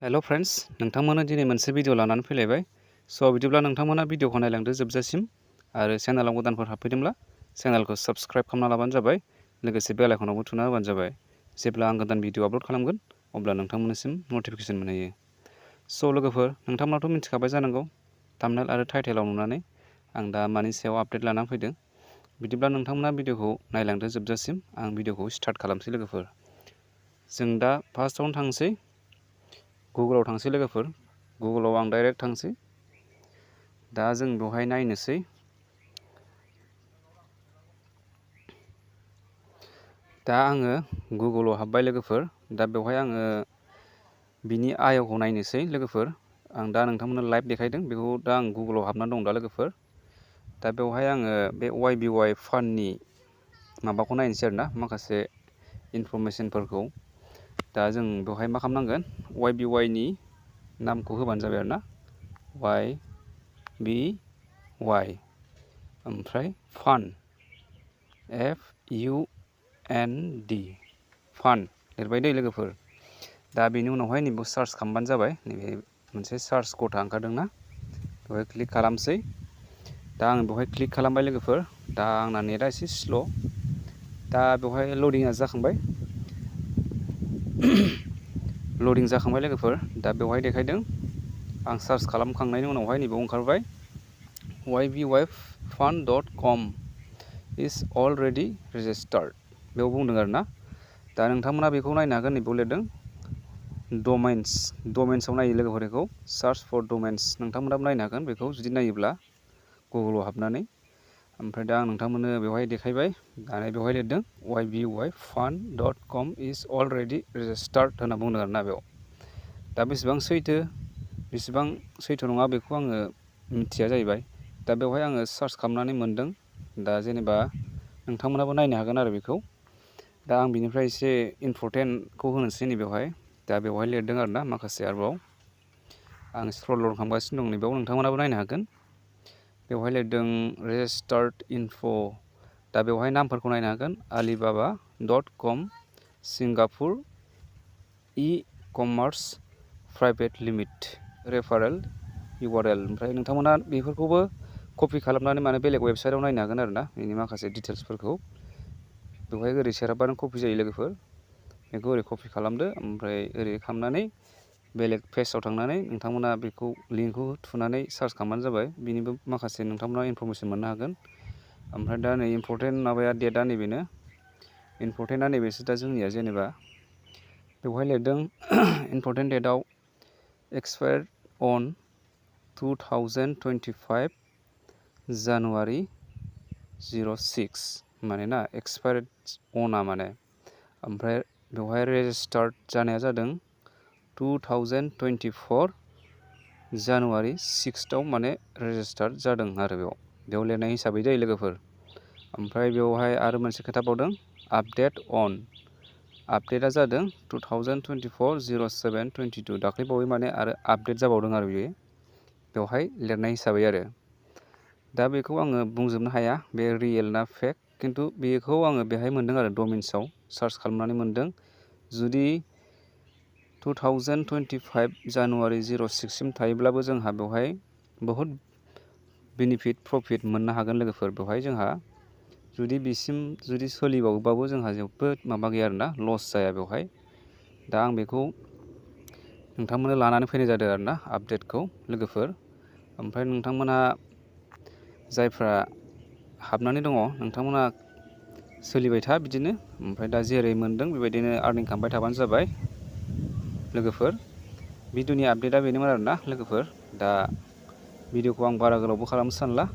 हेल' friends, नोंथांमोना दिनै मोनसे भिडिअ लानानै फैलायबाय। स' बिदिब्ला नोंथांमोना भिडिअखौ नायलांदो जोबजासिम आरो चेनेलाव गोदानफोर हाबफैदोंब्ला चेनेलखौ साबस्क्राइब खालामना लाबानो जाबाय, लोगोसे बेल आइकनावबो थुना होबानो जाबाय। जेब्ला आं गोदान भिडिअ आपल'ड खालामगोन अब्ला नोंथांमोननिसिम नटिफिकेसन मोनहैयो। स' लोगोफोर, नोंथांमोनाथ' मिथिखाबाय जानांगौ थाम्बनेल आरो टाइटेलाव नुनानै आं दा मानि सायाव आपडेट लानानै फैदों। बिदिब्ला नोंथांमोना भिडिअखौ नायलांदो जोबजासिम। आं भिडिअखौ स्टार्ट खालामसै लोगोफोर। जों दा फार्स्टआवनो थांसै गुगोलाव थांसै लोगोफोर। गुगोलाव आं डाइरेक्ट थांसै। दा जों बेवहाय नायनोसै। दा आङो गुगोलाव हाबबाय लोगोफोर। दा बेवहाय आङो बिनि आय'खौ नायनोसै लोगोफोर। आं दा नोंथांमोननो लाइभ देखायदों बेखौ दा आं गुगोलाव हाबनानै दं दा लोगोफोर। दा बेवहाय आङो बे YBY फान्डनि माबाखौ नायनोसै आरोना, माखासे इनफरमेसनफोरखौ। दा जों बेवहाय मा खालामनांगोन, YBY नि नामखौ होबानो जाबाय आरोना, YBY ओमफ्राय फान्ड FUND फान्ड लिरबाय दै लोगोफोर। दा बेनि उनावहाय नैबेयाव सार्च खालामबानो जाबाय। नैबे मोनसे सार्च गथा ओंखारदोंना, बेवहाय क्लिक खालामसै। दा आं बेवहाय क्लिक खालामबाय लोगोफोर। दा आंना नेटआ एसे स्ल'। दा बेवहाय लडिंआ जाखांबाय। लडिं जाखांबाय लोगोफोर। दा बेवहाय देखायदों आं सार्च खालामखांनायनि उनावहाय नैबेयाव ओंखारबाय YBYFund.com is already registered बेयाव बुंदों आरोना। दा नोंथांमोना बेखौ नायनो हागोन, नैबेयाव लिरदों डमेन्सआव नायो लोगोफोर, बेखौ सार्च फर डमेन्स नोंथांमोनाबो नायनो हागोन बेखौ जुदि नायोब्ला गुगोलाव हाबनानै। ओमफ्राय दा आं नोंथांमोननो बेवहाय देखायबाय। दाना बेवहाय लिरदों YBYFund.com is already registered होनना बुंदों आरोना बेयाव। दा बेसेबां सैथो बेसेबां सैथो नङा बेखौ आङो मिथिया जाहैबाय। दा बेवहाय आङो सार्च खालामनानै मोनदों। दा जेनेबा नोंथांमोनाबो नायनो हागोन आरो बेखौ। दा आं बिनिफ्राय एसे इम्परटेन्टखौ होनोसै नैबेवहाय। दा बेवहाय लिरदों आरोना माखासे आरोबाव। आं स्क्रल डाउन खालामगासिनो दं, नैबेयाव नोंथांमोनाबो नायनो हागोन। बेवहाय लिरदों रेजिस्टार्ड इनफ'। दा बेवहाय नामफोरखौ नायनो हागोन, alibaba.com Singapore e-commerce private limit referral URL। ओमफ्राय नोंथांमोना बेफोरखौबो कपि खालामनानै माने बेलेग वेबसाइटआव नायनो हागोन आरोना, बेनि माखासे डिटेल्सफोरखौ। बेवहाय ओरै सेराबानो कपि जायो लोगोफोर। बेखौ ओरै कपि खालामदो, ओमफ्राय ओरै खालामनानै बेलेग पेजआव थांनानै नोंथांमोना बेखौ लिंकखौ थुनानै सार्च खालामबानो जाबाय। बिनिबो माखासे नोंथांमोना इनफरमेसन मोननो हागोन। ओमफ्राय दा नै इम्परटेन्ट माबाया डेटआ नैबेनो। इम्परटेन्टआ नैबेसो दा जोंनिया जेनेबा बेवहाय लिरदों इम्परटेन्ट डेटआव एक्सपायार्ड अन 2025 जानुवारि 06 माने ना, एक्सपायार्ड अना माने। ओमफ्राय बेवहाय रेजिस्टार्ड जानाया जादों 2024 जानुवारि 6 माने रेजिस्टार्ड जादों आरो बेयाव लिरनाय हिसाबै जायो लोगोफोर। ओमफ्राय बेवहाय आरो मोनसे खोथा बावदों, आपडेट अन। आपडेटआ जादों 2024-07-22 दाख्लैबावै माने आरो आपडेट जाबावदों आरो बेयो बेवहाय लिरनाय हिसाबै आरो। दा बेखौ आङो बुंजोबनो हाया बे रियेल ना फेक, खिन्थु बेखौ आङो बेहाय मोनदों आरो डमेन्सआव सार्च खालामनानै मोनदों। जुदि 2025 जानुवारि 06 सिम थायोब्लाबो जोंहा बेवहाय बहुद बेनिफिट प्रफिट मोननो हागोन लोगोफोर। बेवहाय जोंहा जुदि बिसिम जुदि सोलिबावोबाबो जोंहा जोबोद माबा गैया आरोना, लस जाया बेवहाय। दा आं बेखौ नोंथांमोननो लानानै फैनाय जादों आरोना आपडेटखौ लोगोफोर। ओमफ्राय नोंथांमोनहा जायफ्रा हाबनानै दङ नोंथांमोना सोलिबाय था बिदिनो। ओमफ्राय दा जेरै मोनदों बेबायदिनो आर्निं खालामबाय थाबानो जाबाय लोगोफोर। भिडिअनि आपडेटआ बेनोमोन आरोना लोगोफोर। दा भिडिअखौ आं बारा गोलावबो खालामनो सानला।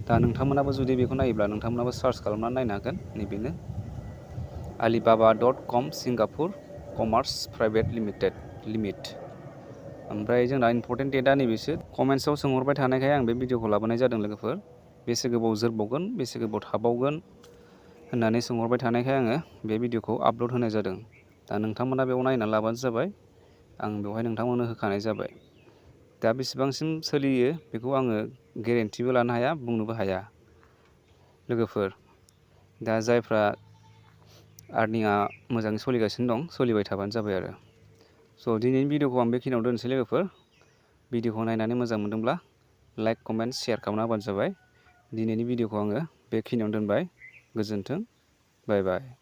दा नोंथांमोनाबो जुदि बेखौ नायोब्ला नोंथांमोनाबो सार्च खालामनानै नायनो हागोन। नैबेनो alibaba.com Singapore commerce private limit. ओमफ्राय जोंना इम्परटेन्ट डेटआ नैबेसो। कमेन्ट्सआव सोंहरबाय थानायखाय आं बे भिडिअखौ लाबोनाय जादों लोगोफोर। बेसे गोबाव जोरबावगोन, बेसे गोबाव थाबावगोन होननानै सोंहरबाय थानायखाय आङो बे भिडिअखौ आपल'ड होनाय जादों। दा नोंथांमोना बेयाव नायनानै लाबानो जाबाय। आं बेवहाय नोंथांमोननो होखानाय जाबाय। दा बेसेबांसिम सोलियो बेखौ आङो गेरेन्टिबो लानो हाया, बुंनोबो हाया लोगोफोर। दा जायफ्रा आर्निंआ मोजाङै सोलिगासिनो दं, सोलिबाय थाबानो जाबाय आरो। स' दिनैनि भिडिअखौ आं बेखिनियाव दोनसै लोगोफोर। भिडिअखौ नायनानै मोजां मोनदोंब्ला लाइक कमेन्ट शेयार खालामना होबानो जाबाय। दिनैनि भिडिअखौ आङो बेखिनियावनो दोनबाय। गोजोन्थों। बाय बाय।